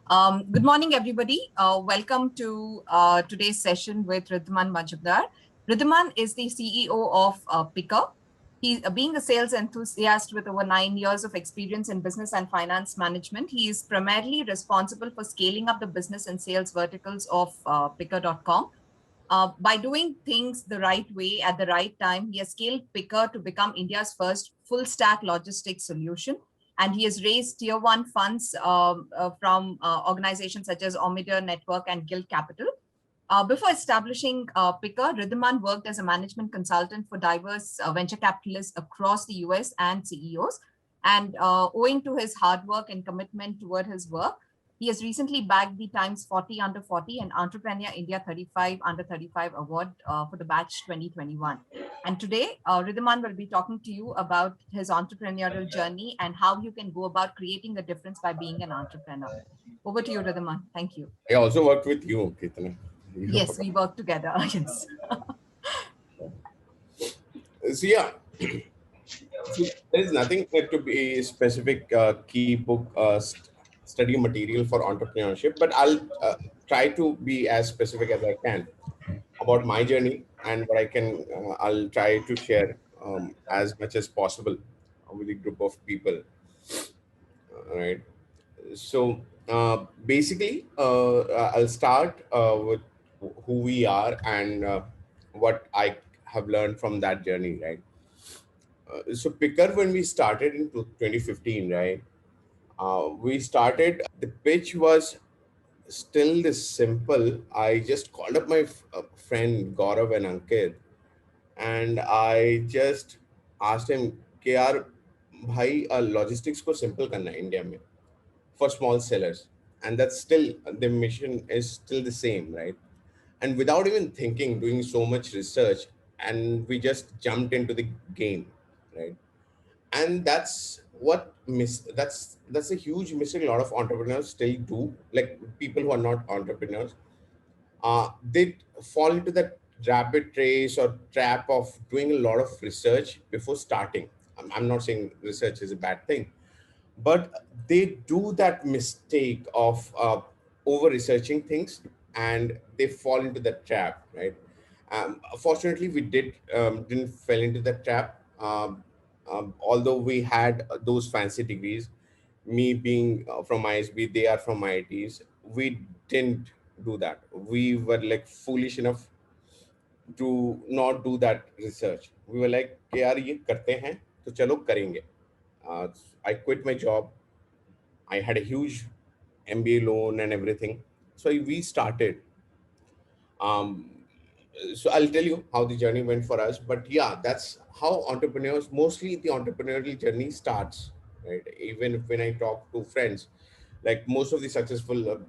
Good morning, everybody. Welcome to today's session with Rhitiman Majumdar. Rhitiman is the CEO of Pickrr. He, being a sales enthusiast with over 9 years of experience in business and finance management, he is primarily responsible for scaling up the business and sales verticals of Pickrr.com. By doing things the right way at the right time, he has scaled Pickrr to become India's first full stack logistics solution. And he has raised tier one funds from organizations such as Omidor Network and Guild Capital. Before establishing Pickrr, Rhitiman worked as a management consultant for diverse venture capitalists across the US and CEOs. And owing to his hard work and commitment toward his work, he has recently bagged the Times 40 Under 40 and Entrepreneur India 35 Under 35 award for the batch 2021. And today, Rhitiman will be talking to you about his entrepreneurial journey and how you can go about creating a difference by being an entrepreneur. Over to you, Rhitiman. Thank you. I also worked with you, Kirtana. Yes, we work together. Yes. So yeah, so there is nothing to be specific key book study material for entrepreneurship, but I'll try to be as specific as I can about my journey and what I can. I'll try to share as much as possible with a group of people. Right. So basically, I'll start with who we are and what I have learned from that journey, right? So Pickrr, when we started in 2015, right? We started, the pitch was still this simple. I just called up my friend Gaurav and Ankit, and I just asked him कि यार भाई logistics को simple करना है India में for small sellers, and that's still, the mission is still the same, right? And without even thinking, doing so much research, and we just jumped into the game, right? And that's a huge mistake a lot of entrepreneurs still do, like people who are not entrepreneurs. They fall into that rapid race or trap of doing a lot of research before starting. I'm not saying research is a bad thing, but they do that mistake of over researching things, and they fall into that trap, right? Fortunately, we didn't fall into that trap. Although we had those fancy degrees, me being from ISB, they are from IITs, we didn't do that. We were like foolish enough to not do that research. We were like कि यार ये करते हैं तो चलो करेंगे. uh, I quit my job. I had a huge MBA loan and everything. So we started. Um, so I'll tell you how the journey went for us. But yeah, that's how entrepreneurs, mostly the entrepreneurial journey starts, right? Even when I talk to friends, like most of the successful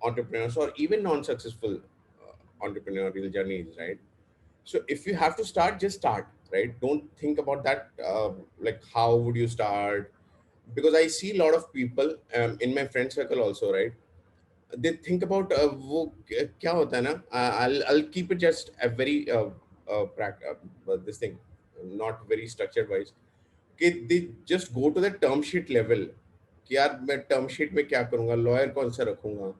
entrepreneurs or even non-successful entrepreneurial journeys, right? So if you have to start, just start, right? Don't think about that, like how would you start? Because I see a lot of people in my friend circle also, right? They think about वो क्या होता है ना. I'll keep it just a very this thing, not very structured wise. कि they just go to the term sheet level कि यार मैं term sheet में क्या करूँगा, lawyer कौन सा रखूँगा.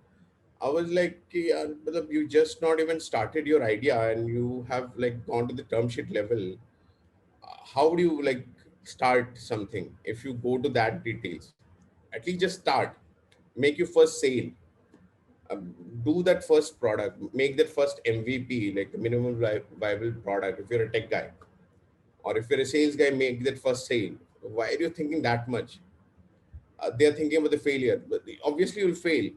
I was like कि यार मतलब you just not even started your idea and you have like gone to the term sheet level. How would you like start something if you go to that details? At least just start, make your first sale, do that first product, make that first MVP, like the minimum viable product. If you're a tech guy or if you're a sales guy, make that first sale. Why are you thinking that much? They're thinking about the failure, but obviously you'll fail.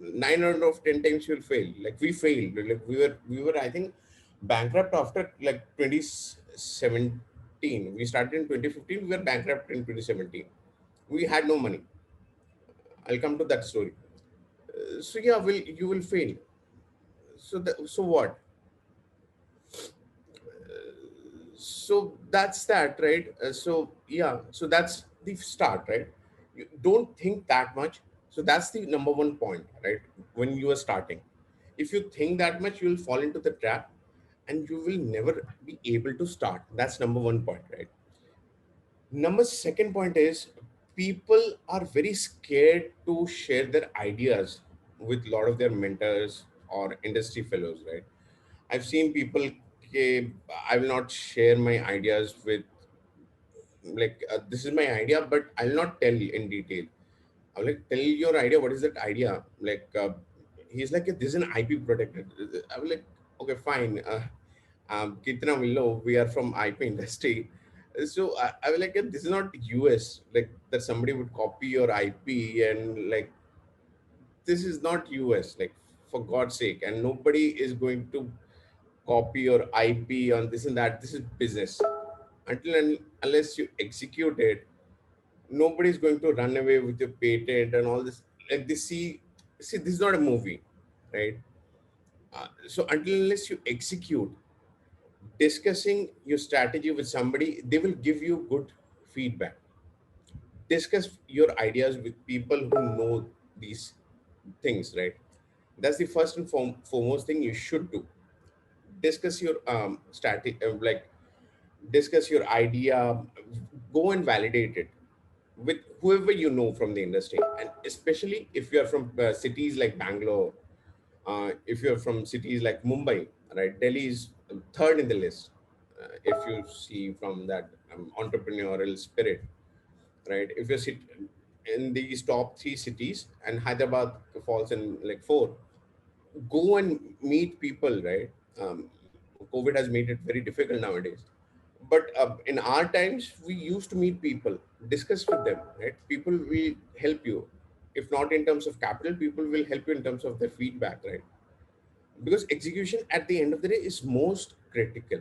9 out of 10 times you'll fail. Like we failed. Like we were I think bankrupt after like 2017. We started in 2015. We were bankrupt in 2017. We had no money. I'll come to that story. So yeah, you will fail. So what? So that's that, right? So yeah, so that's the start, right? You don't think that much. So that's the number one point, right? When you are starting, if you think that much, you will fall into the trap and you will never be able to start. That's number one point, right? Number second point is people are very scared to share their ideas with a lot of their mentors or industry fellows, right? I've seen people, okay, I will not share my ideas with, like, this is my idea, but I'll not tell in detail. I'm like, tell your idea. What is that idea? Like, he's like, this is an IP protected. I'm like, okay, fine. Kitna will know we are from IP industry. So I was like, this is not US. Like that somebody would copy your IP and like this is not US. Like for God's sake, and nobody is going to copy your IP on this and that. This is business. Until and unless you execute it, nobody's going to run away with your patent and all this. Like this, see, this is not a movie, right? So until unless you execute, discussing your strategy with somebody, they will give you good feedback. Discuss your ideas with people who know these things, right? That's the first and foremost thing you should do. Discuss your strategy, like discuss your idea, go and validate it with whoever you know from the industry, and especially if you are from cities like Bangalore, if you're from cities like Mumbai, right? Delhi is third in the list. If you see from that entrepreneurial spirit, right? If you sit in these top three cities and Hyderabad falls in like four, go and meet people, right? Um, COVID has made it very difficult nowadays. But in our times, we used to meet people, discuss with them, right? People will help you. If not in terms of capital, people will help you in terms of their feedback, right? Because execution at the end of the day is most critical.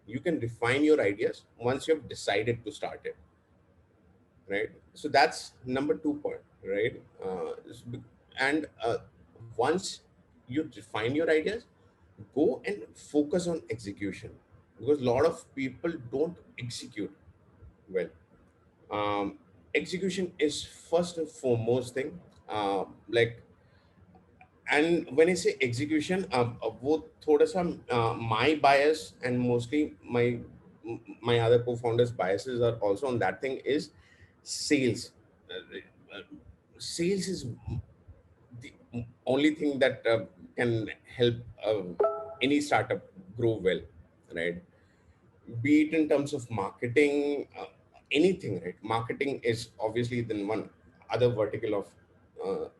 You can refine your ideas once you have decided to start it, right? So that's number 2 point, right? And once you define your ideas, go and focus on execution, because a lot of people don't execute well. um, Execution is first and foremost thing. Like, and when I say execution, वो थोड़ा सा my bias and mostly my other co-founders biases are also on that thing is sales. uh, Sales is the only thing that can help any startup grow well, right? Be it in terms of marketing, anything, right? Marketing is obviously the one other vertical of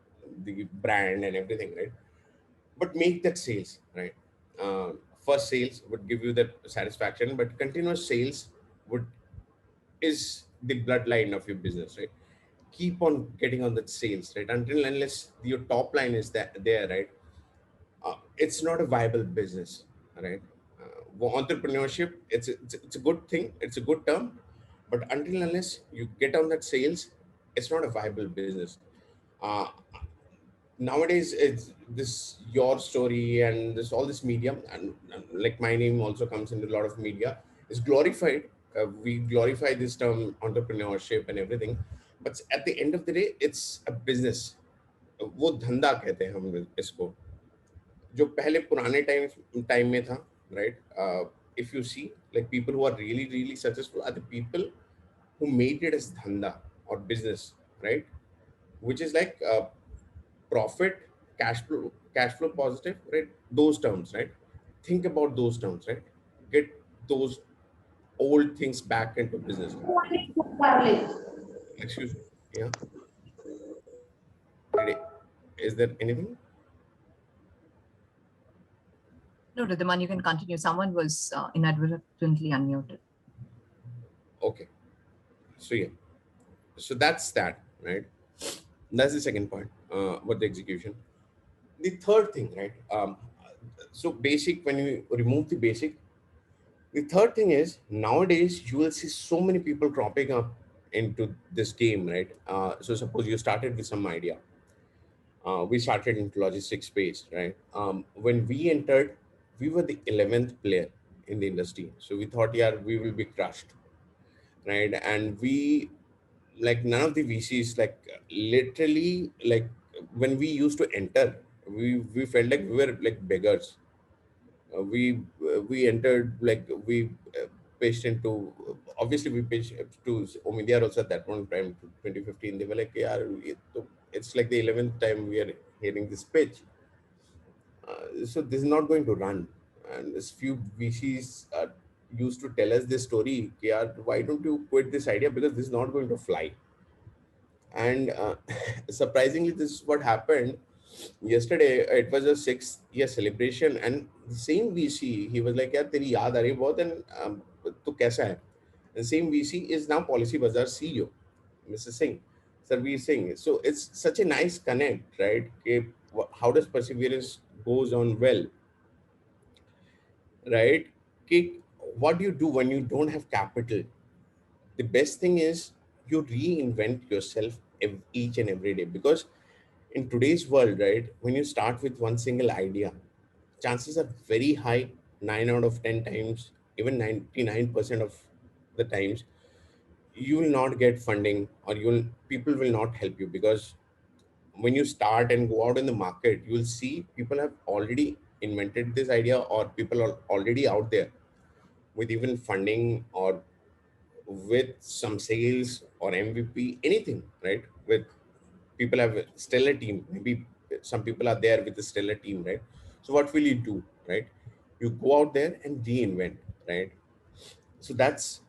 the brand and everything, right? But make that sales, right? uh, First sales would give you that satisfaction, but continuous sales would is the bloodline of your business, right? Keep on getting on that sales, right? Until unless your top line is that there, right? It's not a viable business, right? Entrepreneurship, it's a good thing, it's a good term, but until unless you get on that sales, it's not a viable business. uh, Nowadays it's this your story and this all this media, and like my name also comes into a lot of media, is glorified. We glorify this term entrepreneurship and everything, but at the end of the day it's a business. वो धंधा कहते हैं हम इसको, जो पहले पुराने time में था, right? If you see, like, people who are really really successful are the people who made it as dhanda or business, right? Which is like profit, cash flow positive, right? Those terms, right? Think about those terms, right? Get those old things back into business. Excuse me. Yeah. Did is there anything? No, Ridhiman, you can continue. Someone was inadvertently unmuted. Okay. So yeah. So that's that, right? That's the second point. What the execution. The third thing, right? So basic. When you remove the basic, the third thing is nowadays you will see so many people cropping up into this game, right? So suppose you started with some idea. We started into logistics space, right? When we entered, we were the 11th player in the industry. So we thought, yeah, we will be crushed, right? And we, like, none of the VCs, like, literally, like, when we used to enter, we felt like we were like beggars. We entered like we pitched into, obviously we pitched to Omidyar also at that point in time, to 2015. They were like, yeah, it's like the 11th time we are hearing this pitch. So this is not going to run. And this few VCs used to tell us this story, yeah, why don't you quit this idea, because this is not going to fly. And surprisingly, this is what happened yesterday. It was a 6 year celebration, and the same VC, he was like, yaar teri yaad aa rahi hai bahut, and tu kaisa hai. And same VC is now Policy Bazaar CEO, Mr. Singh, Sarveer Singh. So it's such a nice connect, right? How does perseverance goes on well, right? कि what do you do when you don't have capital? The best thing is you reinvent yourself each and every day, because in today's world, right, when you start with one single idea, chances are very high, 9 out of 10 times, even 99% of the times, you will not get funding, or people will not help you, because when you start and go out in the market, you will see people have already invented this idea, or people are already out there with even funding, or with some sales or MVP, anything, right? With people have a stellar team. Maybe some people are there with a stellar team, right? So what will you do, right? You go out there and reinvent, right? So that's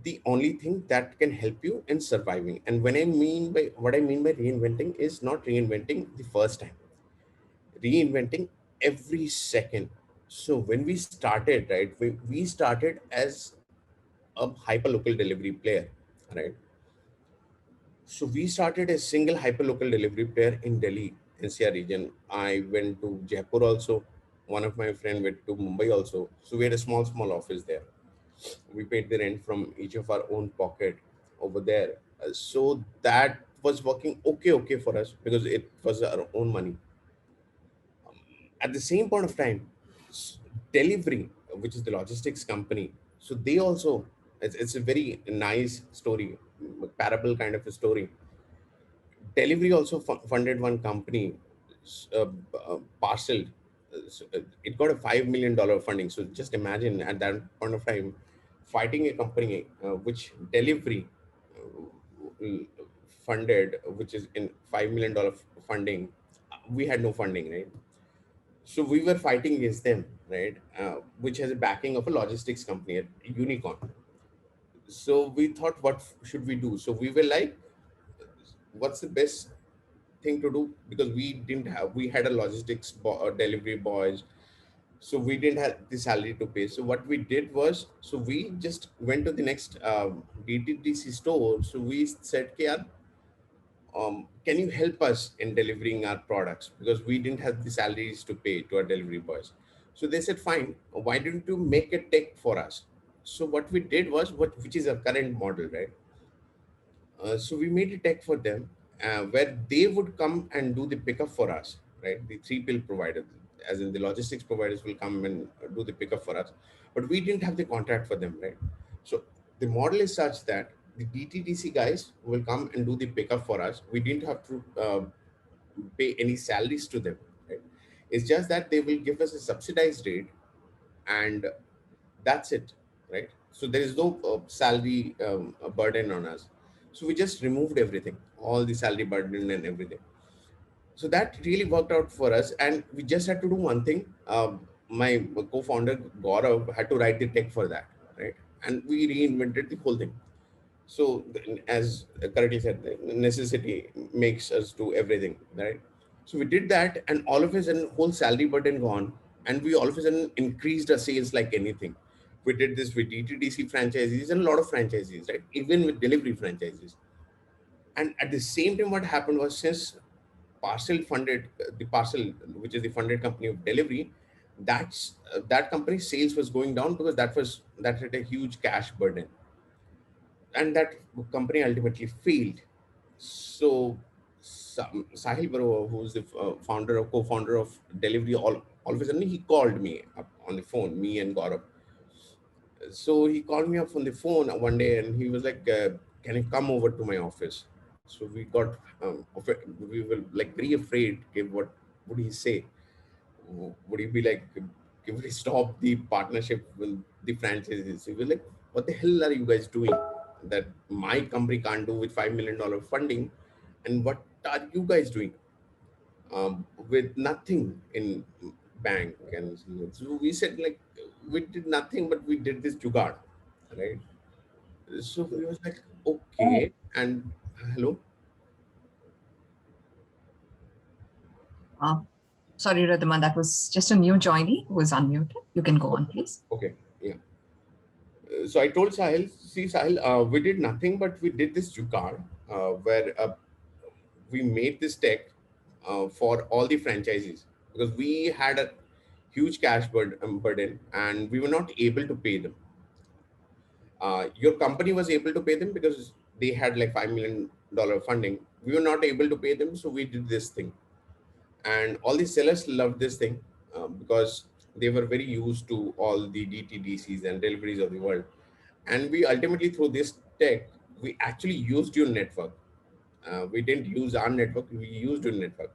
the only thing that can help you in surviving. And what I mean by reinventing is not reinventing the first time, reinventing every second. So when we started, right, we started as a hyperlocal delivery player, right? So we started a single hyperlocal delivery player in Delhi NCR region. I went to Jaipur also. One of my friend went to Mumbai also. So we had a small office there. We paid the rent from each of our own pocket over there. So that was working okay for us, because it was our own money. At the same point of time, delivery, which is the logistics company, so they also, it's a very nice story, parable kind of a story. Delivery also funded one company, uh, parcel. It got a $5 million funding. So just imagine at that point of time, fighting a company which delivery funded, which is in $5 million funding. We had no funding, right? So we were fighting against them, right? Which has a backing of a logistics company, a unicorn. So we thought, what should we do? So we were like, what's the best thing to do? Because we had a delivery boys, so we didn't have the salary to pay. So what we did was, so we just went to the next DTDC store. So we said, "Okay, yaar, can you help us in delivering our products, because we didn't have the salaries to pay to our delivery boys." So they said, fine, why don't you make a tech for us? So what we did was, which is our current model, right? So we made a tech for them, where they would come and do the pickup for us, right? The 3PL provider, as in the logistics providers, will come and do the pickup for us, but we didn't have the contract for them, right? So the model is such that the DTDC guys will come and do the pickup for us. We didn't have to pay any salaries to them, right? It's just that they will give us a subsidized rate, and that's it, right? So there is no salary burden on us. So we just removed everything, all the salary burden and everything. So that really worked out for us, and we just had to do one thing. My co-founder Gaurav had to write the tech for that, right? And we reinvented the whole thing. So as correctly said, the necessity makes us do everything, right? So we did that, and all of a sudden, whole salary burden gone, and we all of a sudden increased our sales like anything. We did this with DTDC franchisees and a lot of franchisees, right? Even with delivery franchises. And at the same time, what happened was, since Parcel funded the Parcel, which is the funded company of delivery, that company's sales was going down, because that had a huge cash burden, and that company ultimately failed. So Sahil Baro, who's the co-founder of Delivery, all of a sudden he called me up on the phone, me and Gaurav. So he called me up on the phone one day, and he was like, "Can you come over to my office?" So we were like very afraid. Okay, what would he say? Would he be like, if we stop the partnership with the franchises, we were like, what the hell are you guys doing that my company can't do with $5 million funding? And what are you guys doing with nothing in bank? And so we said, like, we did nothing, but we did this jugaad, right? So we was like, okay. And hello. Uh, Sorry, Rhitiman, that was just a new joinee who was unmuted. You can go on, please. Okay, yeah. So I told Sahil, see Sahil, we did nothing, but we did this jugaad where we made this tech for all the franchises, because we had a huge cash burden and we were not able to pay them. Your company was able to pay them because they had like $5 million funding. We were not able to pay them, so we did this thing, and all the sellers loved this thing because they were very used to all the DTDCs and deliveries of the world. And we ultimately, through this tech, we actually used your network. We didn't use our network, we used your network.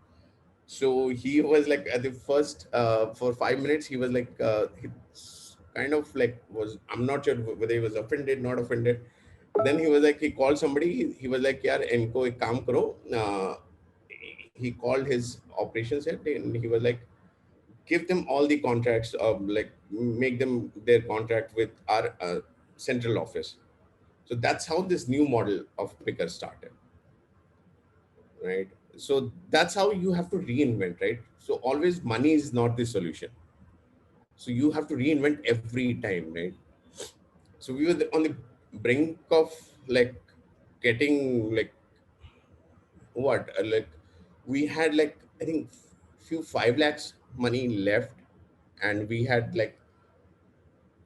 So he was like, at the first for 5 minutes he was like, he kind of like was, I'm not sure whether he was offended, not offended. Then he was like, he called somebody, he was like, yaar inko ek kaam karo. He called his operations head and he was like, give them all the contracts, like make them their contract with our central office. So that's how this new model of Pickrr started, right? So that's how you have to reinvent, right? So always money is not the solution. So you have to reinvent every time, right? So we were on the brink of like getting like what, like we had like, I think few 5 lakhs money left, and we had like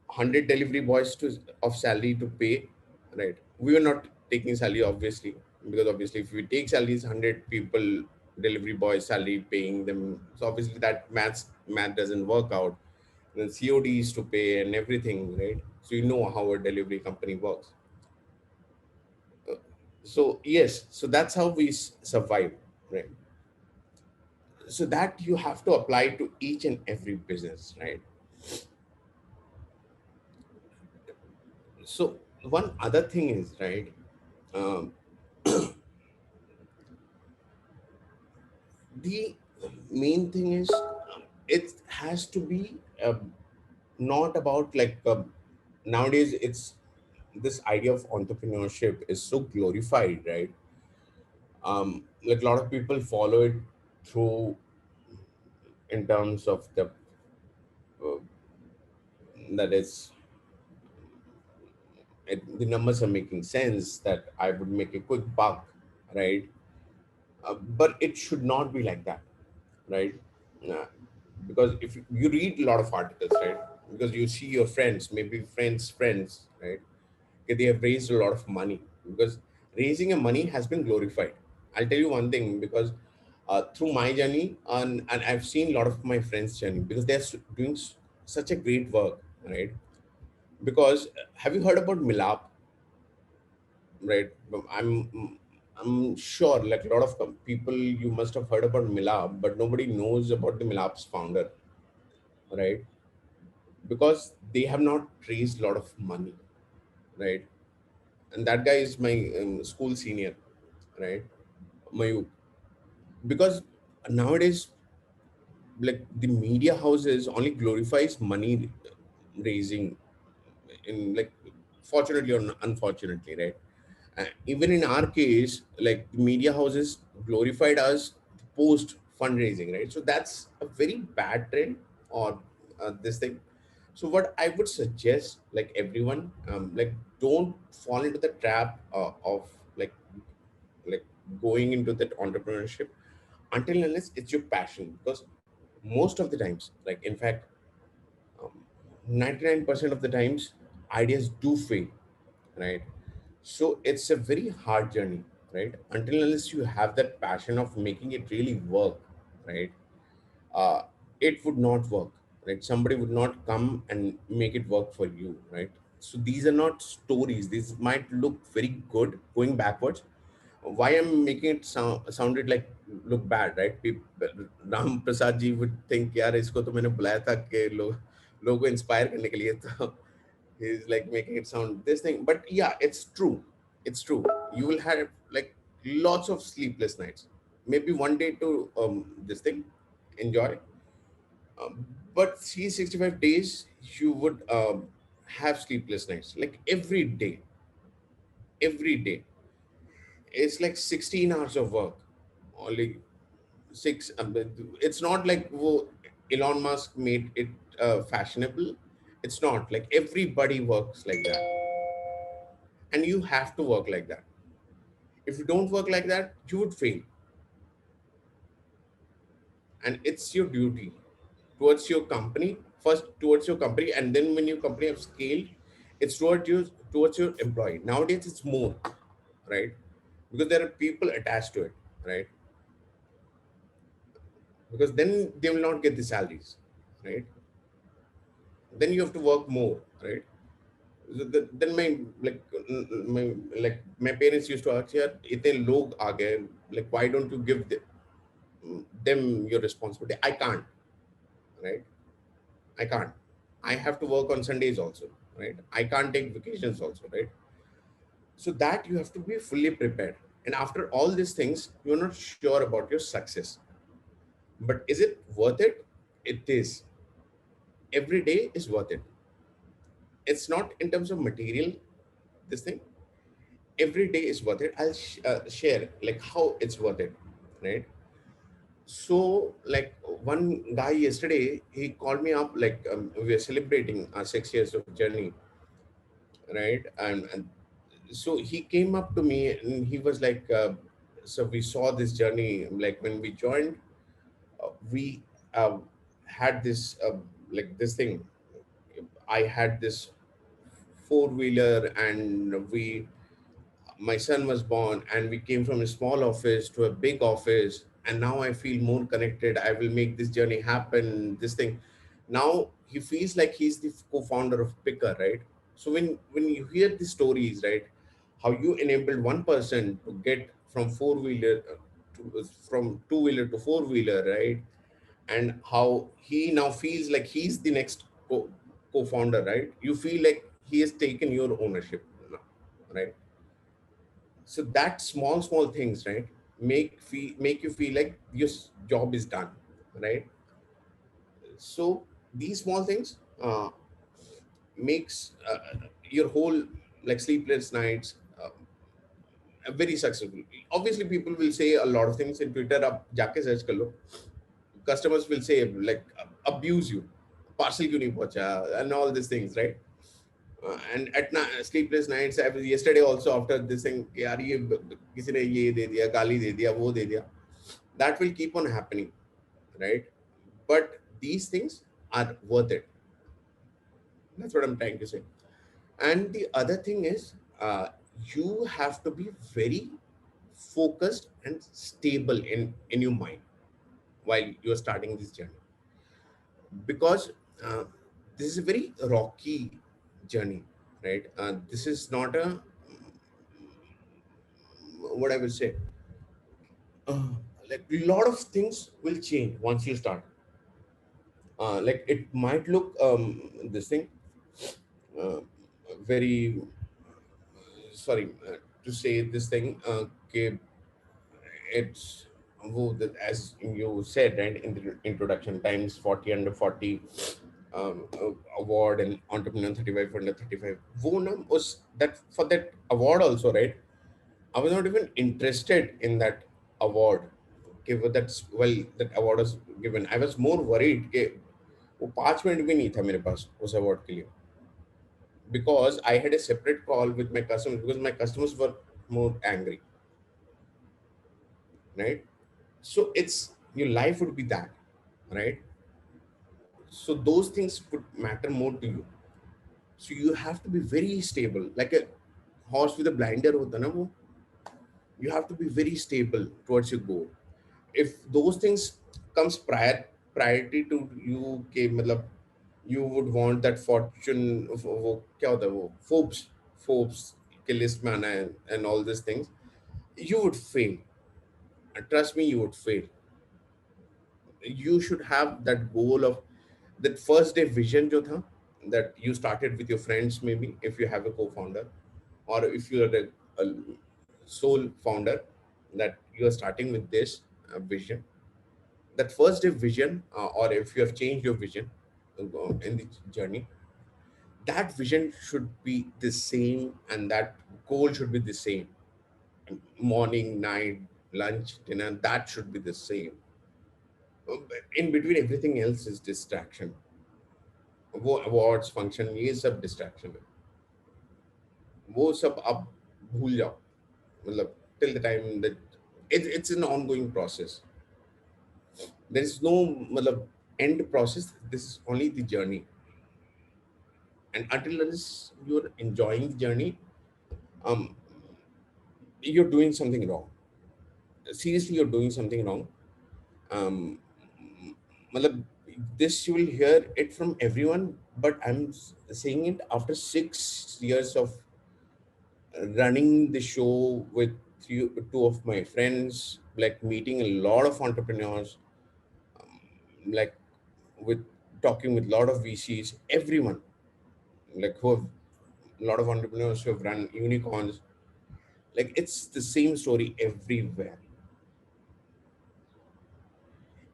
100 delivery boys to of salary to pay, right? We were not taking salary, obviously, because obviously if we take salaries, 100 people delivery boys salary paying them, so obviously that math doesn't work out. Then CODs to pay and everything, right? So you know how a delivery company works. So yes, so that's how we survive, right? So that you have to apply to each and every business, right? So one other thing is, right, um, the main thing is, it has to be not about like nowadays it's, this idea of entrepreneurship is so glorified, right? Like a lot of people follow it through, in terms of the uh, that is, the numbers are making sense, that I would make a quick buck, right? But it should not be like that, right? uh, because if you read a lot of articles, right, because you see your friends, maybe friends, right? Okay, they have raised a lot of money, because raising a money has been glorified. I'll tell you one thing, because through my journey, and I've seen a lot of my friends' journey, because they're doing such a great work, right? Because have you heard about Milap, right? I'm sure like a lot of people, you must have heard about Milap, but nobody knows about the Milap's founder, right? Because they have not raised a lot of money, right? And that guy is my school senior, right? Mayuk. Because nowadays, like the media houses only glorifies money raising, in like, fortunately or unfortunately, right? Even in our case, like the media houses glorified us post fundraising, right? So that's a very bad trend, or this thing. So what I would suggest, like everyone, like don't fall into the trap of like going into that entrepreneurship until unless it's your passion, because most of the times, like in fact, um, 99% of the times ideas do fail, right? So it's a very hard journey, right? Until unless you have that passion of making it really work, right? uh, it would not work, right? Somebody would not come and make it work for you, right? So these are not stories, these might look very good going backwards. Why I'm making it sounded like look bad, right? People, Ram Prasad ji would think, yaar isko to maine bulaya tha ke lo लोगों को inspire करने के लिए, तो he's like making it sound this thing. But yeah, it's true. It's true. You will have like lots of sleepless nights. Maybe one day to this thing, enjoy. But 365 days, you would have sleepless nights. Like every day. It's like 16 hours of work. Only six. It's not like Elon Musk made it fashionable. It's not like everybody works like that, and you have to work like that. If you don't work like that, you would fail, and it's your duty towards your company first, towards your company, and then when your company have scaled, it's towards your employee. Nowadays, it's more, right? Because there are people attached to it, right? Because then they will not get the salaries, right? Then you have to work more, right? Then my my parents used to ask, "Yeah, इतने लोग आ गए, like why don't you give them your responsibility?" I can't, right? I can't. I have to work on Sundays also, right? I can't take vacations also, right? So that you have to be fully prepared. And after all these things, you're not sure about your success. But is it worth it? It is. Every day is worth it. It's not in terms of material, this thing. Every day is worth it. I'll share like how it's worth it, right? So like one guy yesterday, he called me up, like we are celebrating our 6 years of journey, right? And so he came up to me and he was like, so we saw this journey, like when we joined, we had this like this thing. I had this four-wheeler, and we my son was born, and we came from a small office to a big office, and now I feel more connected. I will make this journey happen, this thing. Now he feels like he's the co-founder of Pickrr, right? So when you hear the stories, right, how you enabled one person to get from four-wheeler from two-wheeler to four-wheeler, right? And how he now feels like he's the next co-founder, right? You feel like he has taken your ownership now, right? So that small things, right, make you feel like your job is done, right? So these small things makes your whole like sleepless nights very successful. Obviously people will say a lot of things in Twitter, up jaake search kar lo. Customers will say like abuse you, parcel क्यों नहीं पहुंचा, and all these things, right? And at sleepless nights, I was yesterday also after this thing कि यार ये किसी ने ये दे दिया, गाली दे दिया, वो दे दिया. That will keep on happening, right? But these things are worth it. That's what I'm trying to say. And the other thing is, you have to be very focused and stable in your mind while you're starting this journey, because this is a very rocky journey, right? This is not a, what I will say, uh, like a lot of things will change once you start. Like it might look this thing uh, very sorry to say this thing, okay, it's as you said, right, in the introduction, times 40 under 40 award and entrepreneur 35 under 35, wo na was that for that award also, right? I was not even interested in that award. Okay, but that's well, that award was given. I was more worried कि वो 5 minute भी नहीं था मेरे पास उस award के लिए, because I had a separate call with my customers, because my customers were more angry, right? So it's your life would be that, right? So those things would matter more to you. So you have to be very stable, like a horse with a blinder होता ना वो. You have to be very stable towards your goal. If those things comes priority to you के मतलब you would want that fortune, वो क्या होता है वो Forbes के list में आना है and all these things, you would fail. And trust me, you would fail. You should have that goal of that first day vision jo tha, that you started with your friends, maybe if you have a co-founder, or if you are a sole founder, that you are starting with this vision, that first day vision, or if you have changed your vision in the journey, that vision should be the same, and that goal should be the same. Morning, night, lunch, dinner, that should be the same. In between, everything else is distraction. वो awards function, ये सब distraction है. वो सब आप भूल जाओ. मतलब till the time that it's an ongoing process. There is no मतलब end process. This is only the journey. And until unless you're enjoying the journey, um, you're doing something wrong. Seriously, you're doing something wrong. Um, मतलब, this you will hear it from everyone, but I'm saying it after 6 years of running the show with two of my friends, like meeting a lot of entrepreneurs, like with talking with a lot of VCs, everyone, like who have a lot of entrepreneurs who have run unicorns. Like it's the same story everywhere.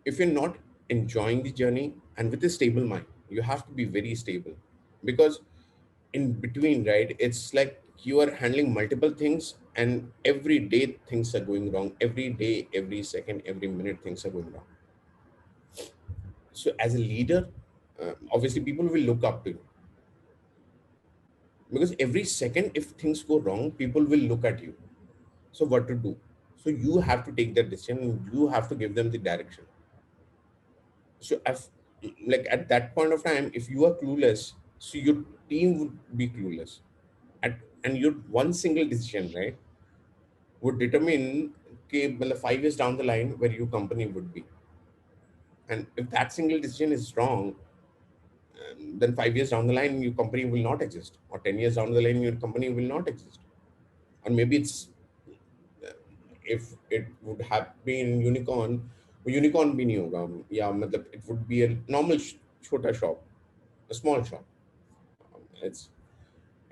If you're not enjoying the journey and with a stable mind, you have to be very stable, because in between, right, it's like you are handling multiple things, and every day things are going wrong, every day, every second, every minute things are going wrong. So as a leader, obviously people will look up to you, because every second if things go wrong, people will look at you. So what to do? So you have to take that decision, you have to give them the direction. So if, like at that point of time, if you are clueless, so your team would be clueless. And your one single decision, right, would determine कि, मतलब, 5 years down the line where your company would be. And if that single decision is wrong, then 5 years down the line your company will not exist, or 10 years down the line your company will not exist. Or maybe it's, if it would have been unicorn, वो unicorn भी नहीं होगा, या मतलब it would be a normal छोटा shop, a small shop.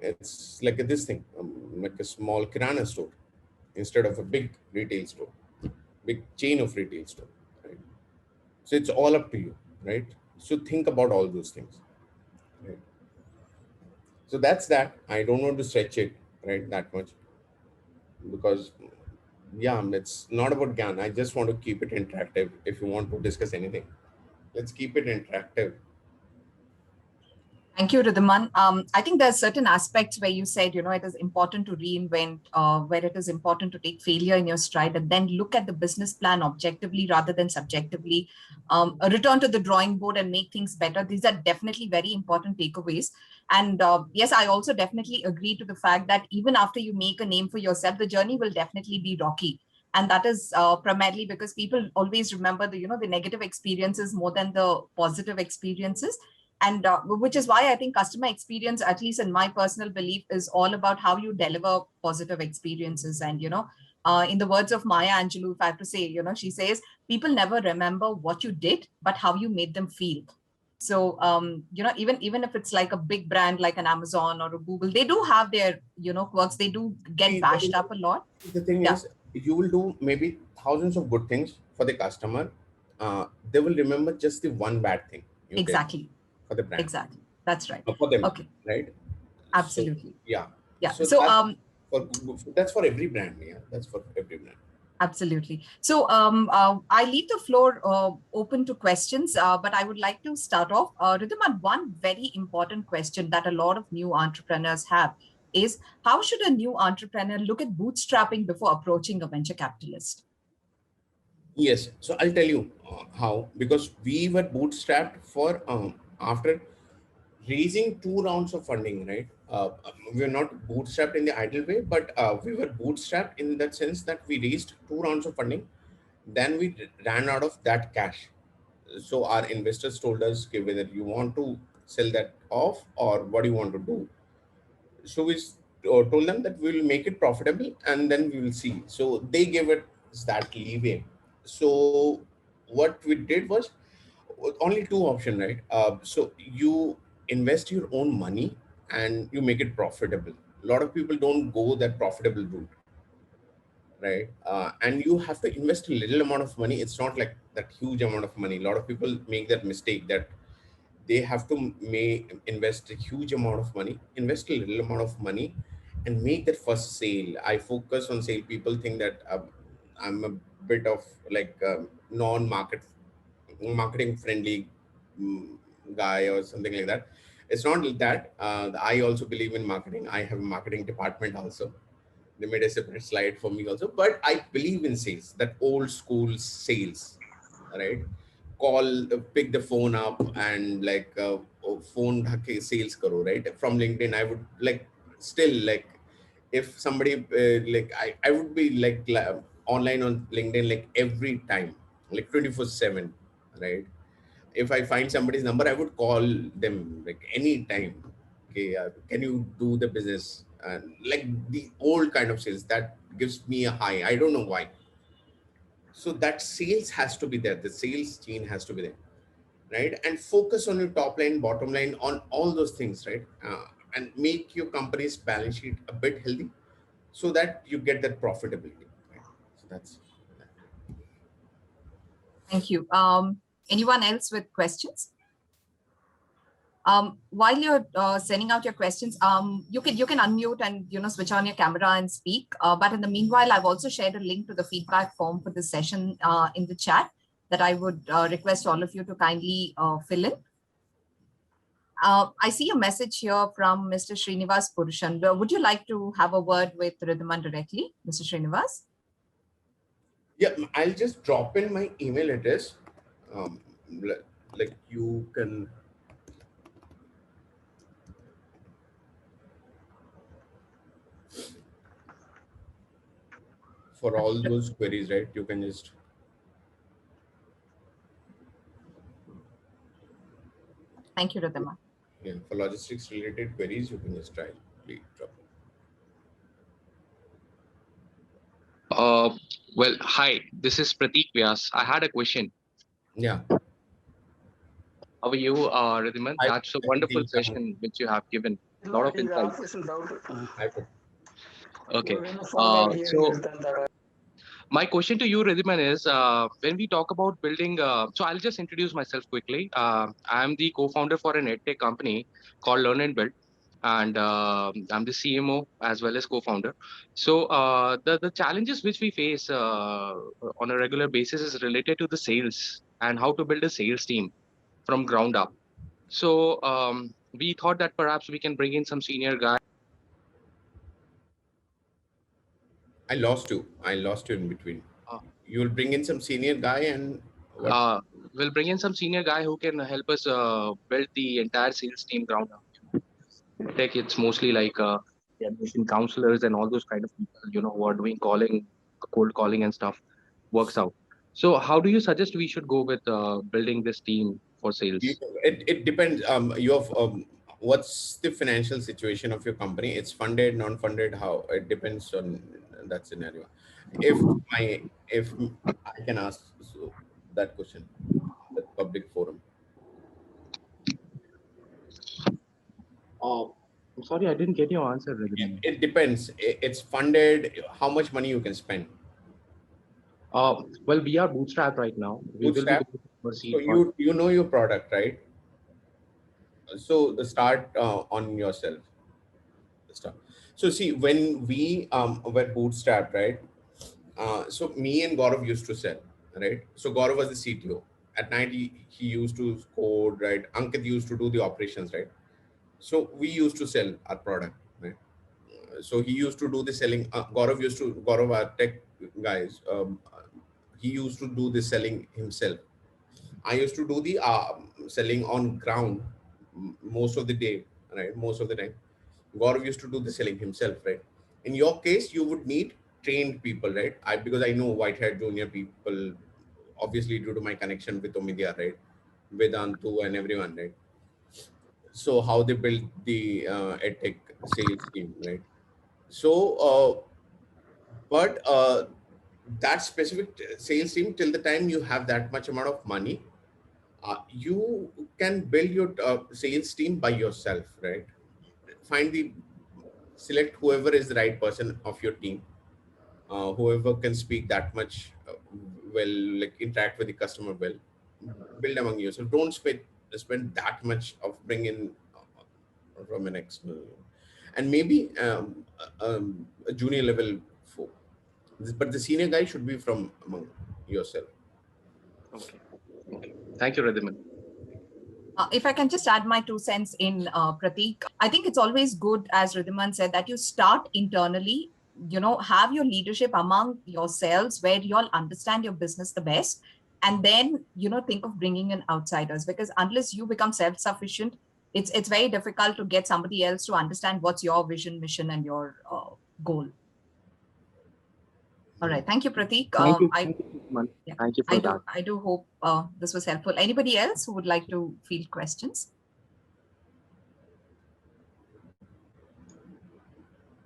It's like this thing, like a small kirana store instead of a big retail store, big chain of retail store, right? So it's all up to you, right? So think about all those things, right? So that's that. I don't want to stretch it, right, that much, because yeah, it's not about GAN. I just want to keep it interactive. If you want to discuss anything, let's keep it interactive. Thank you, Rhitiman. I think there's certain aspects where you said, it is important to reinvent, where it is important to take failure in your stride and then look at the business plan objectively rather than subjectively, return to the drawing board and make things better. These are definitely very important takeaways. And yes, I also definitely agree to the fact that even after you make a name for yourself, the journey will definitely be rocky. And that is primarily because people always remember the negative experiences more than the positive experiences. And which is why I think customer experience, at least in my personal belief, is all about how you deliver positive experiences. And in the words of Maya Angelou, if I have to say, she says people never remember what you did but how you made them feel. So even if it's like a big brand like an Amazon or a Google, they do have their quirks. They do get See, bashed up a lot. the thing Yeah, is, you will do maybe thousands of good things for the customer. They will remember just the one bad thing you did exactly. for the brand, Exactly, that's right. for them, Okay, right? So absolutely. yeah, Yeah, so so for that's for every brand. Yeah, that's for every brand. absolutely. So I leave the floor open to questions, but I would like to start off. Rhythm, one very important question that a lot of new entrepreneurs have is, how should a new entrepreneur look at bootstrapping before approaching a venture capitalist? Yes, so I'll tell you how, because we were bootstrapped for after raising 2 rounds of funding, right? We were not bootstrapped in the ideal way, but we were bootstrapped in that sense that we raised 2 rounds of funding, then we ran out of that cash. So our investors told us, okay, whether you want to sell that off or what do you want to do. So we told them that we will make it profitable and then we will see. So they gave it that leeway. So what we did was, only two options, right? So you invest your own money and you make it profitable. A lot of people don't go that profitable route, right? And you have to invest a little amount of money. It's not like that huge amount of money. A lot of people make that mistake that they have to invest a huge amount of money, invest a little amount of money, and make that first sale. I focus on sale. People think that I'm a bit of like marketing friendly mm, guy or something like that. It's not like that. I also believe in marketing. I have a marketing department also. They made a separate slide for me also. But I believe in sales, that old school sales, right? Pick the phone up and like phone sales karo, right? From LinkedIn, I would like still like if somebody I would be like online on LinkedIn like every time, like 24/7, right? If I find somebody's number, I would call them like anytime. Okay, can you do the business? And like the old kind of sales that gives me a high. I don't know why. So that sales has to be there. The sales chain has to be there, right? And focus on your top line, bottom line, on all those things, right? And make your company's balance sheet a bit healthy so that you get that profitability, right? So that's Thank you. Anyone else with questions? While you're sending out your questions, you can unmute and switch on your camera and speak. But in the meanwhile, I've also shared a link to the feedback form for this session in the chat that I would request all of you to kindly fill in. I see a message here from Mr. Srinivas Purushan. Would you like to have a word with Rhitiman directly, Mr. Srinivas? yeah. I'll just drop in my email address. Um, like you can for all those queries, right? You can just Thank you, Rhitiman. yeah, for logistics related queries, you can just try please drop it. Uh, well, hi, this is Prateek Vyas. I had a question. Yeah, How are you, Rhythm? I That's a wonderful everything session which you have given. A lot of insight. I put Okay. So my question to you, Rhythm, is when we talk about building, so I'll just introduce myself quickly. I'm the co-founder for an edtech company called Learn and Build, and I'm the CMO as well as co-founder. So the challenges which we face on a regular basis is related to the sales and how to build a sales team from ground up. So we thought that perhaps we can bring in some senior guy. I lost you. I lost you in between. You will bring in some senior guy and what? Uh, we'll bring in some senior guy who can help us build the entire sales team ground up. In tech, it's mostly like generation counselors and all those kind of people, who are doing calling, cold calling and stuff, works out. So how do you suggest we should go with building this team for You, sales? it depends. You have what's the financial situation of your company? It's funded, non-funded. How it depends on that scenario. If if I can ask that question, the public forum. Uh, I'm sorry, I didn't get your answer, It, Raghuram. it depends. It's funded. How much money you can spend? Well, we are bootstrapped right now. We will be Bootstrap. looking for So seed fund. you know your product, right? So the start on yourself. The start. So see, when we were bootstrapped, right? So me and Gaurav used to sell, right? So Gaurav was the CTO. At night he used to code, right? Ankit used to do the operations, right? So we used to sell our product, right? So he used to do the selling. Gaurav, our tech guys, he used to do the selling himself. I used to do the selling on ground most of the day, right? Most of the time. Gaurav used to do the selling himself, right? In your case, you would need trained people, right? Because I know white hat junior people, obviously due to my connection with Omidyar, right? Vedantu and everyone, right? So how they build the edtech sales team, right? So, but that specific sales team, till the time you have that much amount of money, You can build your sales team by yourself, right? Find the select whoever is the right person of your team, whoever can speak that much well, like interact with the customer well, build among you. So don't spend that much of bringing from an external, and maybe a junior level folk. But the senior guy should be from among yourself. Okay. Okay. Thank you, Rhitiman. If I can just add my 2 cents in, Prateek, I think it's always good, as Rhitiman said, that you start internally, have your leadership among yourselves where you all understand your business the best. And then, think of bringing in outsiders, because unless you become self-sufficient, it's very difficult to get somebody else to understand what's your vision, mission, and your goal. All right. Thank you, Prateek. Thank you. Thank you, Rhitiman. Yeah, Thank you for that. I do hope this was helpful. Anybody else who would like to field questions?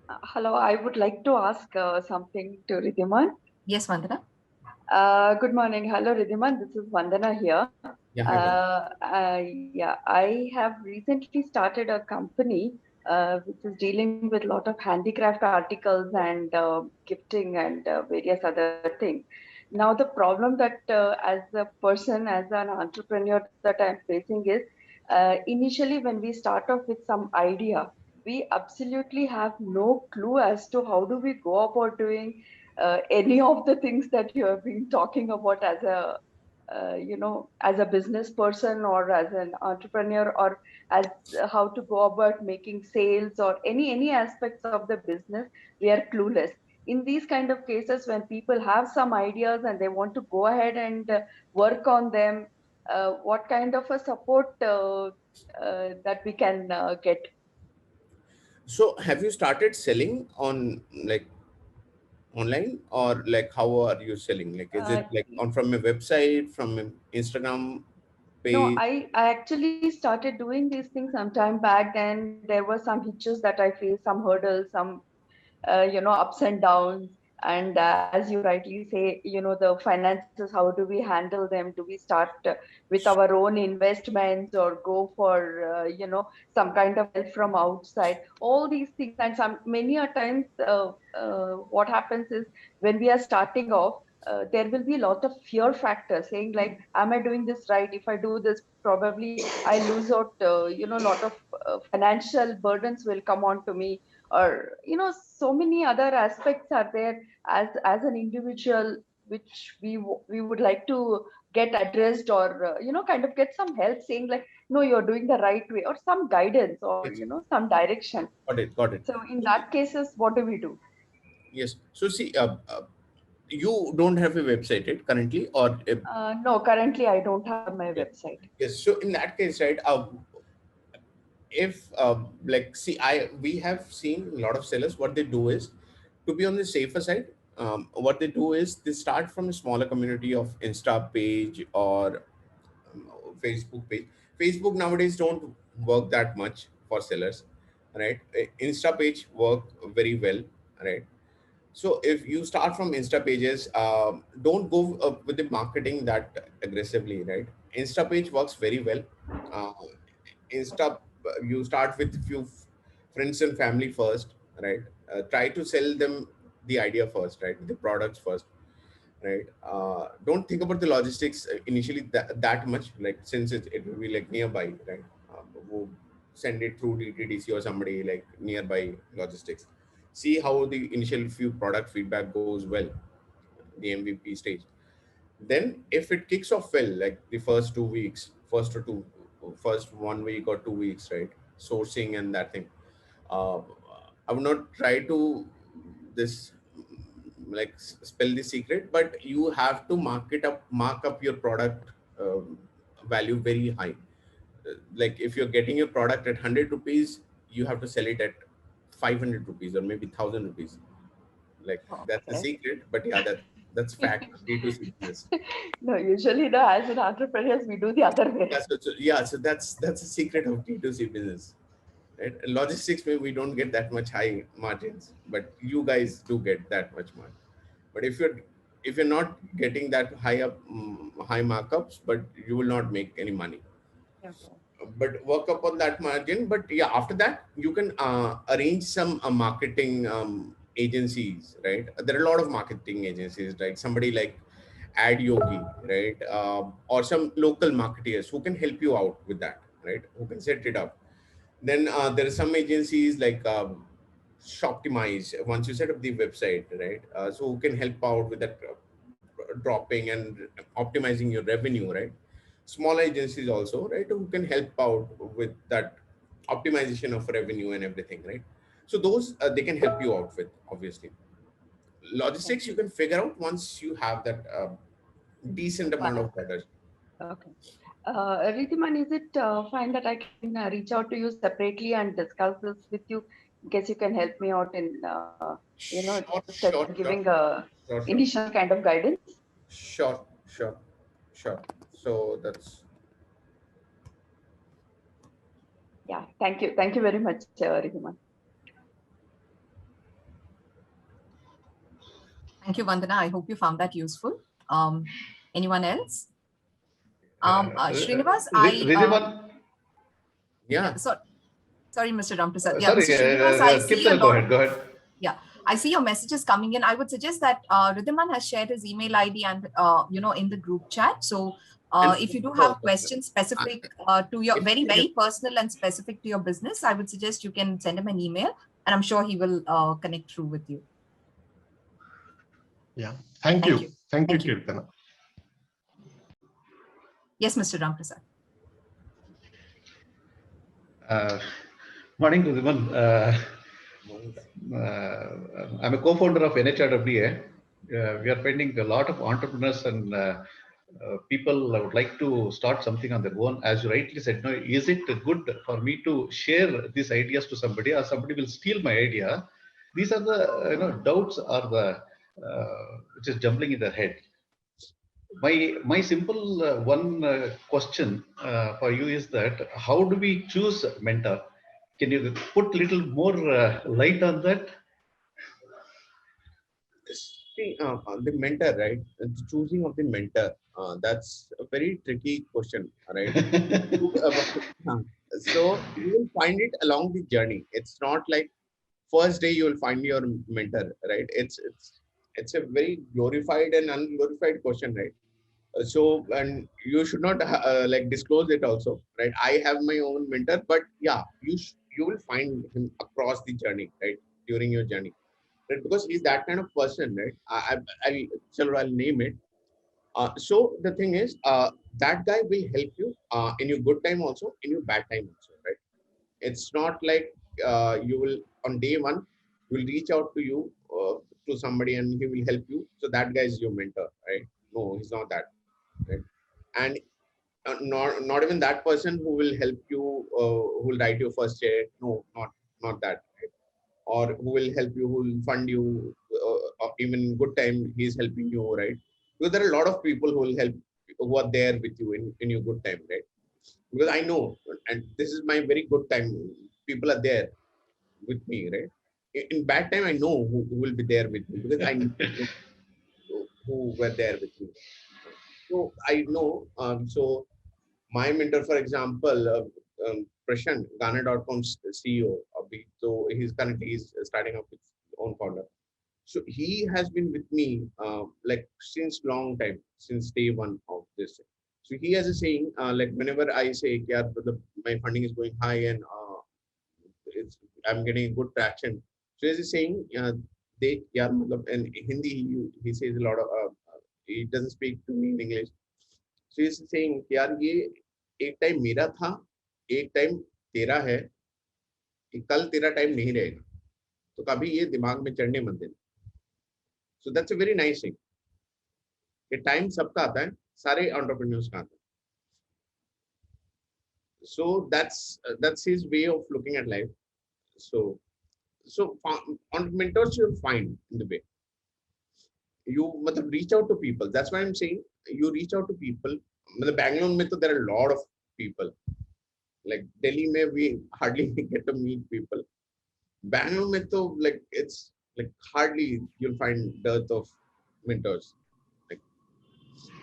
Hello, I would like to ask something to Rhitiman. Yes, Vandana. Good morning. Hello, Rhitiman. This is Vandana here. Yeah, hi, Van. Yeah, I have recently started a company which is dealing with a lot of handicraft articles and gifting and various other things. Now, the problem that as a person, as an entrepreneur, that I'm facing is initially when we start off with some idea, we absolutely have no clue as to how do we go about doing any of the things that you have been talking about as a as a business person or as an entrepreneur, or as how to go about making sales or any aspects of the business. We are clueless in these kind of cases when people have some ideas and they want to go ahead and work on them. What kind of a support that we can get? So have you started selling on like online, or like how are you selling? Like is uh, it like on from a website, from an Instagram No, page? I actually started doing these things some time back. Then there were some hitches that I faced, some hurdles, some ups and downs. And as you rightly say, the finances, how do we handle them? Do we start with our own investments or go for some kind of help from outside? All these things, and some many a times what happens is when we are starting off, there will be a lot of fear factor saying like, am I doing this right? If I do this, probably I lose out, a lot of financial burdens will come on to me, or so many other aspects are there as an individual, which we would like to get addressed, or kind of get some help saying like, no, you're doing the right way, or some guidance, or Yes, some direction. got it, got it. So in that cases, what do we do? Yes. So see, you don't have a website right, currently, or No, currently I don't have my yes. website. Yes. So in that case, right, if like see, we have seen a lot of sellers. What they do is, to be on the safer side, what they do is they start from a smaller community of Insta page or Facebook page. Facebook nowadays don't work that much for sellers, right? Insta page work very well, right? So if you start from Insta pages, don't go with the marketing that aggressively, right? Insta page works very well. Uh, Insta, you start with few friends and family first, right? Try to sell them the idea first, right? The products first, right? Don't think about the logistics initially that much, like since it will be like nearby, right? We'll send it through DTDC or somebody like nearby logistics. See how the initial few product feedback goes well, the MVP stage. Then if it kicks off well, like the first 2 weeks, first 1 week or 2 weeks, right? Sourcing and that thing. Uh, I would not try to this like spell the secret, but you have to mark up your product value very high. Like if you're getting a product at 100 rupees, you have to sell it at 500 rupees or maybe 1000 rupees. Like that's the Okay. secret, but yeah, that's fact of D2C business. No, usually the as an entrepreneurs we do the other way. Yeah, so that's the secret of D2C business, right? Logistics, maybe we don't get that much high margins, but you guys do get that much margin. But if you're not getting that high markups, but you will not make any money. Okay. But work up on that margin. But yeah, after that you can arrange some marketing agencies, right? There are a lot of marketing agencies, right? Somebody like Ad Yogi, right? Or some local marketeers who can help you out with that, right? Who can set it up. Then there are some agencies like Shoptimize. Once you set up the website, right? So who can help out with that dropping and optimizing your revenue, right? Small agencies also, right? Who can help out with that optimization of revenue and everything, right? So those they can help you out with, obviously. Okay. Logistics you can figure out once you have that decent amount of orders. Okay. Rhitiman, is it fine that I can reach out to you separately and discuss this with you in case you can help me out in, Sure, just sure, giving sure, a sure, sure, initial kind of guidance? sure, sure, sure. So that's Yeah. Thank you. Thank you very much, Rhitiman. Thank you, Vandana. I hope you found that useful. Anyone else? Srinivas, Rhitiman, yeah, yeah. sorry, Mr. Ramprasad. Yeah, sorry, Mr. Srinivas, I see a Kirtana, go lot of, ahead, go ahead. yeah, I see your messages coming in. I would suggest that Rhitiman has shared his email ID and, in the group chat. So And if you do also, have questions specific to your if very, very personal and specific to your business, I would suggest you can send him an email and I'm sure he will connect through with you. Yeah. Thank Thank you. you. Thank you, Thank you. Kirtana. Yes, Mr. Ramprasad. Morning, Rhitiman. I'm a co-founder of NHRWA. We are finding a lot of entrepreneurs and people would like to start something on their own. As you rightly said, no, is it good for me to share these ideas to somebody, or somebody will steal my idea? These are the doubts or the which is jumbling in their head. My simple one question for you is that how do we choose mentor? Can you put little more light on that? see, the mentor, right? The choosing of the mentor, that's a very tricky question, right? Uh, so you will find it along the journey. It's not like first day you will find your mentor, right? It's a very glorified and unglorified question, right? So, and you should not like disclose it also, right? I have my own mentor, but yeah, you will find him across the journey, right? During your journey, right? Because he's that kind of person, right? I'll name it. So the thing is, that guy will help you in your good time also, in your bad time also, right? It's not like you will on day one will reach out to you to somebody and he will help you. So that guy is your mentor, right? No, he's not that, right? And not even that person who will help you, who will write your first check. No, not that, right? Or who will help you, who will fund you, even in good time he's helping you, right? Because there are a lot of people who will help, who are there with you in your good time, right? Because I know, and this is my very good time, people are there with me, right? In bad time I know who will be there with me, because I know who were there with me. So I know, so my mentor, for example, Prashant, Ghana.com's CEO, so he's starting up his own founder. So he has been with me like since long time, since day one of this. So he has a saying, like whenever I say, yeah, my funding is going high and I'm getting good traction. So he has a saying, they, yeah, in Hindi he says a lot of, he doesn't speak to me in English. So he's saying, यार ये एक time मेरा था, एक time तेरा है, कि कल तेरा टाइम नहीं रहेगा, तो कभी ये दिमाग में चढ़ने मत देना. So that's a very nice thing. कि टाइम सबका आता है, सारे एंटरप्रेन्योर्स का आता है. So that's his way of looking at life. So on mentors you'll find in the way. You मतलब reach out to people. That's why I'm saying you reach out to people. मतलब Bangalore में तो there are a lot of people. Like Delhi में we hardly get to meet people. Bangalore में तो like it's like hardly you'll find dearth of mentors.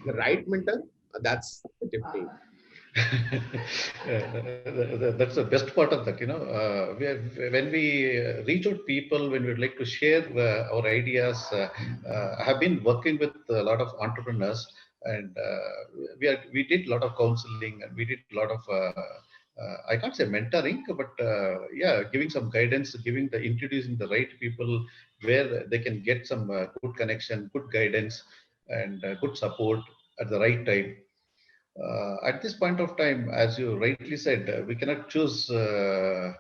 The right mentor, that's the tip. That's the best part of that, when we reach out people, when we like to share our ideas. I have been working with a lot of entrepreneurs, and we did a lot of counseling, and we did a lot of I can't say mentoring, but yeah, giving some guidance, introducing the right people where they can get some good connection, good guidance, and good support at the right time. At this point of time, as you rightly said, we cannot choose, right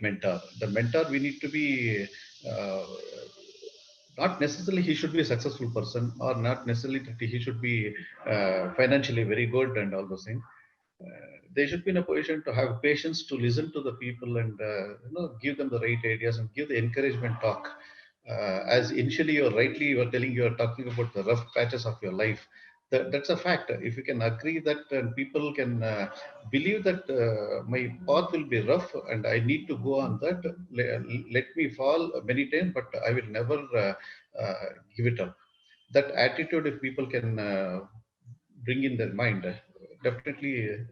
mentor. The mentor, we need to be uh, not necessarily he should be a successful person, or not necessarily that he should be financially very good and all those things. They should be in a position to have patience to listen to the people, and give them the right ideas and give the encouragement talk. As initially you were telling, you are talking about the rough patches of your life. That's a fact. If you can agree that, people can believe that my path will be rough and I need to go on that, let me fall many times, but I will never give it up. That attitude, if people can bring in their mind, definitely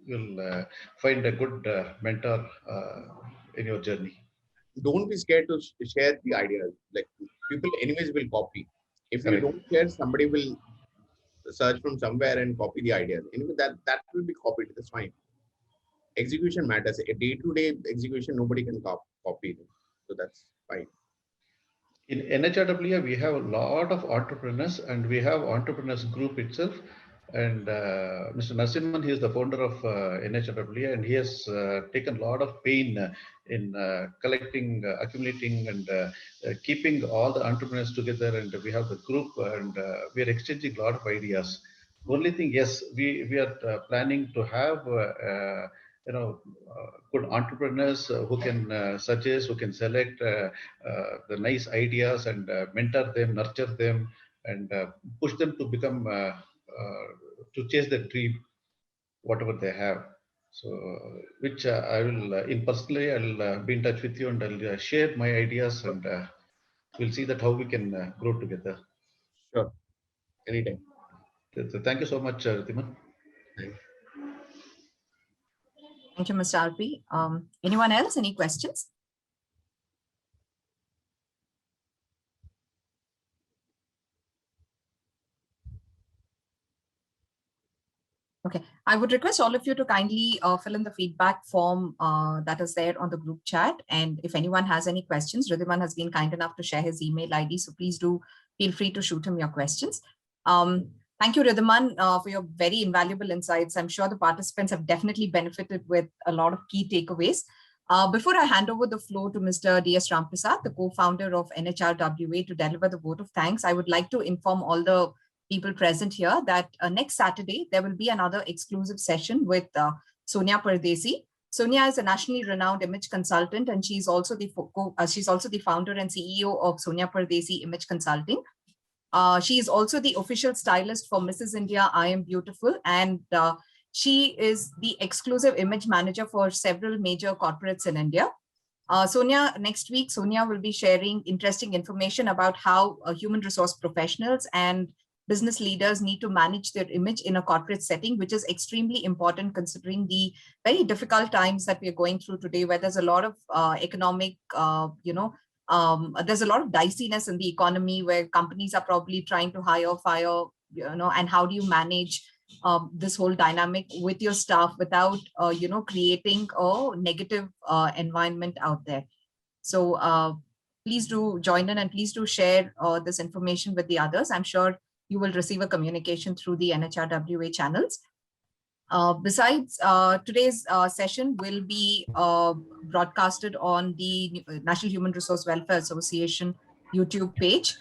will find a good mentor in your journey. Don't be scared to share the ideas. Like, people anyways will copy. If you Correct. don't share, somebody will search from somewhere and copy the ideas. Anyway, that will be copied. That's fine. Execution matters. A day-to-day execution, nobody can copy it. So that's fine. In NHRWA, we have a lot of entrepreneurs, and we have entrepreneurs group itself. And Mr. Narasimhan, he is the founder of NHRWA, and he has taken a lot of pain in collecting, accumulating, and keeping all the entrepreneurs together. And we have the group, and we are exchanging a lot of ideas. Only thing, yes, we are planning to have good entrepreneurs who can suggest, who can select the nice ideas, and mentor them, nurture them, and push them to become to chase their dream, whatever they have. So, which I will in personally, I'll be in touch with you, and I'll share my ideas, and we'll see that how we can grow together. Sure. Anytime. So thank you so much, Rhitiman. Thanks. Thank you, Mr. RP. Anyone else? Any questions? Okay, I would request all of you to kindly fill in the feedback form that is there on the group chat. And if anyone has any questions, Rhitiman has been kind enough to share his email ID. So please do feel free to shoot him your questions. Thank you, Rhitiman, for your very invaluable insights. I'm sure the participants have definitely benefited with a lot of key takeaways. Before I hand over the floor to Mr. D.S. Ramprasad, the co-founder of NHRWA, to deliver the vote of thanks, I would like to inform all the people present here that next Saturday, there will be another exclusive session with Sonia Pardesi. Sonia is a nationally renowned image consultant, and she's also the founder and CEO of Sonia Pardesi Image Consulting. She is also the official stylist for Mrs. India I Am Beautiful, and she is the exclusive image manager for several major corporates in India. Next week, Sonia will be sharing interesting information about how human resource professionals and business leaders need to manage their image in a corporate setting, which is extremely important considering the very difficult times that we are going through today, where there's a lot of economic, there's a lot of diciness in the economy, where companies are probably trying to hire, fire, and how do you manage this whole dynamic with your staff without, creating a negative environment out there. So please do join in, and please do share this information with the others. I'm sure you will receive a communication through the NHRWA channels. Besides, today's session will be broadcasted on the National Human Resource Welfare Association YouTube page,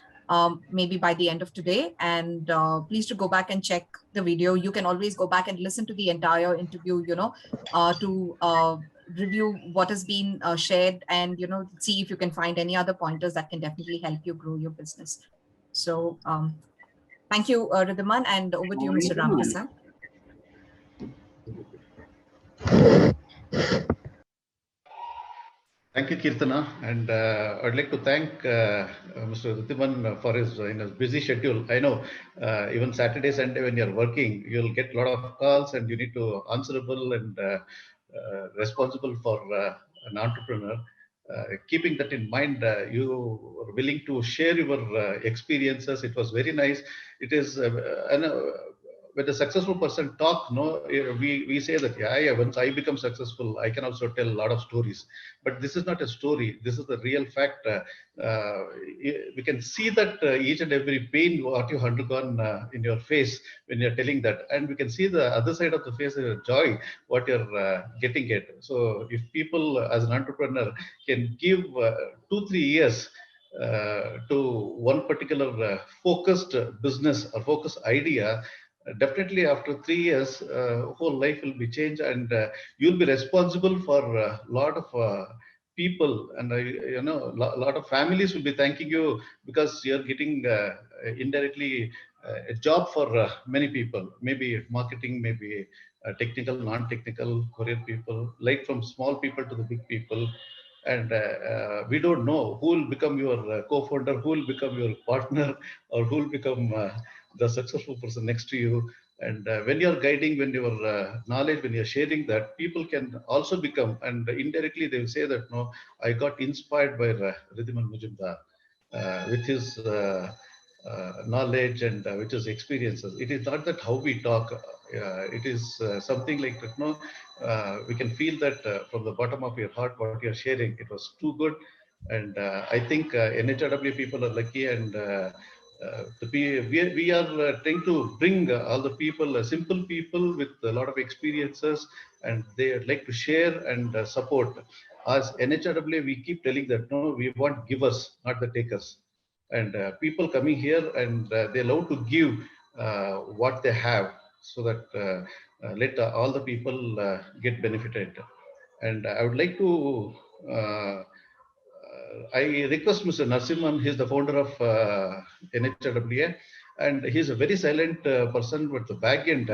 maybe by the end of today. And please do go back and check the video. You can always go back and listen to the entire interview, to review what has been shared, and see if you can find any other pointers that can definitely help you grow your business. So thank you, Rhitiman, and over to you, Mr. Ramprasad. Thank Thank you, Kirtana. And I'd like to thank Mr. Rhitiman for his in his busy schedule. I know even Saturday, Sunday, when you're working, you'll get a lot of calls and you need to answerable and responsible for an entrepreneur. Keeping that in mind, you were willing to share your experiences. It was very nice. It is, when a successful person talk, no, we say that, yeah, once I become successful, I can also tell a lot of stories. But this is not a story. This is the real fact. We can see that each and every pain what you undergone in your face when you're telling that, and we can see the other side of the face, joy what you're getting it. So if people as an entrepreneur can give 2-3 years to one particular focused business or focused idea, definitely after 3 years, whole life will be changed, and you'll be responsible for a lot of people, and lot of families will be thanking you because you're getting indirectly a job for many people, maybe marketing, maybe technical, non-technical, career people, like from small people to the big people. And we don't know who will become your co-founder, who will become your partner, or who will become the successful person next to you. And when you're guiding, when your knowledge, when you're sharing that, people can also become, and indirectly they will say that, no, I got inspired by Rhitiman Majumdar with his knowledge and with his experiences. It is not that how we talk, it is something like that, no, we can feel that from the bottom of your heart, what you're sharing, it was too good. And I think NHRWA people are lucky, and we are trying to bring all the people, simple people with a lot of experiences, and they like to share and support. As NHRWA, we keep telling that, no, we want givers, not the takers. And people coming here, and they love to give what they have, so that let all the people get benefited. And I would like to I request Mr. Narasimhan, he's the founder of NHRWA, and he's a very silent person with the back end.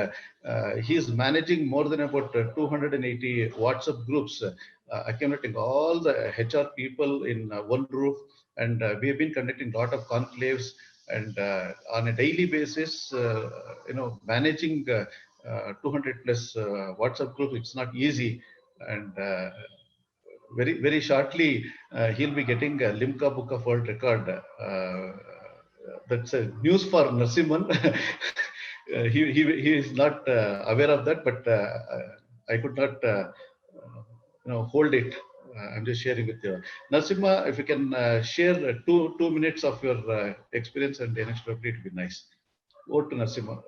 He's managing more than about 280 WhatsApp groups, accumulating all the HR people in one roof. And we have been conducting a lot of conclaves, and on a daily basis, managing 200 plus WhatsApp groups, it's not easy. And very shortly, he'll be getting a Limca Book of World Record. That's a news for Narasimhan. He is not aware of that, but I could not hold it. I'm just sharing with you. Narasimha, if you can share 2 minutes of your experience and the next topic, it would be nice. Over to Narasimha.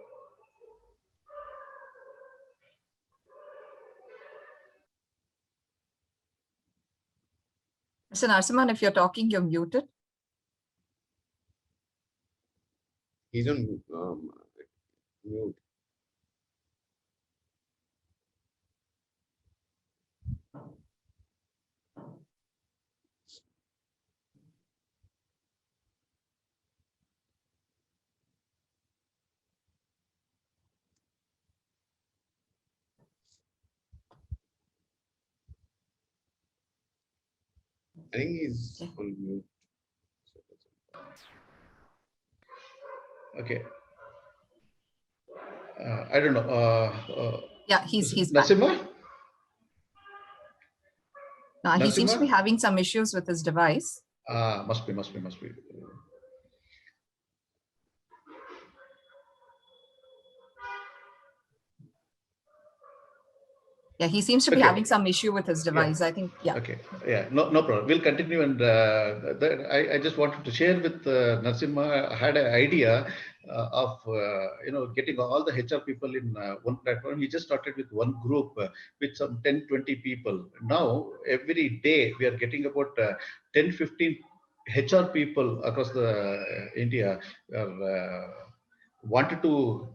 Mr. Narasimhan, if you're talking, you're muted. He's on mute. I think he's on mute. Okay. I don't know. Yeah, he's back. Narasimha? No, he seems to be having some issues with his device. Must be. Yeah, he seems to be having some issue with his device. Yeah. I think, yeah. Okay, yeah, no problem. We'll continue. And I just wanted to share with Narasimha. I had an idea of getting all the HR people in one platform. He just started with one group with some 10-20 people. Now every day we are getting about 10-15 HR people across the India are wanted to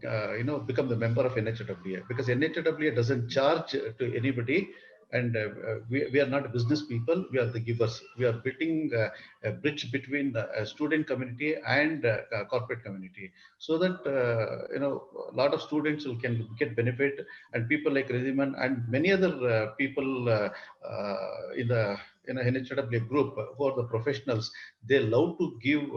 become the member of NHRWA, because NHRWA doesn't charge to anybody. And we are not business people, we are the givers. We are building a bridge between a student community and corporate community, so that a lot of students can get benefit, and people like Rhitiman and many other people in the NHRWA group who are the professionals. They love to give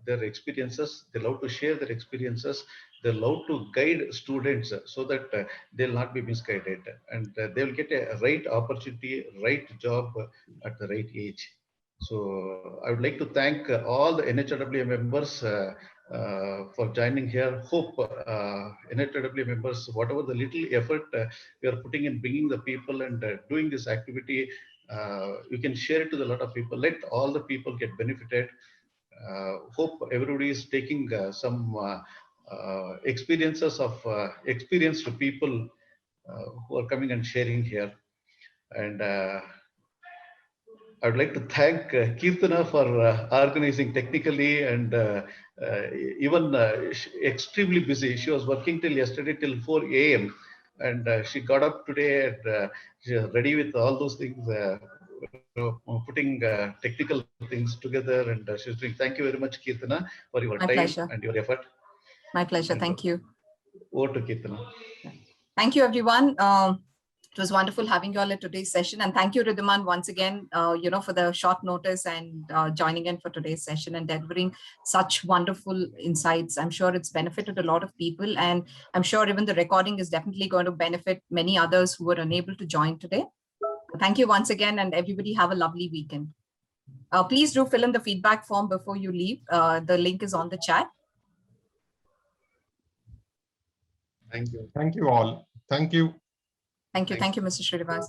their experiences, they love to share their experiences, they love to guide students so that they'll not be misguided, and they will get a right opportunity, right job at the right age. So I would like to thank all the NHRWA members for joining here. Hope NHRWA members, whatever the little effort we are putting in bringing the people and doing this activity, you can share it to a lot of people. Let all the people get benefited. Hope everybody is taking some experiences of experienced people who are coming and sharing here. And I would like to thank Kirtana for organizing technically, and even extremely busy. She was working till yesterday till 4 a.m. and she got up today and she is ready with all those things, putting technical things together, and she's doing. Thank you very much, Kirtana, for your time and your effort. My pleasure. Thank you. Over to Kirtana. Thank you, everyone. It was wonderful having you all at today's session, and thank you, Rhitiman, once again, for the short notice and joining in for today's session and delivering such wonderful insights. I'm sure it's benefited a lot of people, and I'm sure even the recording is definitely going to benefit many others who were unable to join today. Thank you once again, and everybody have a lovely weekend. Please do fill in the feedback form before you leave. The link is on the chat. Thank you. Thank you all. Thank you. Thank you. Thank you, Mr. Srinivas.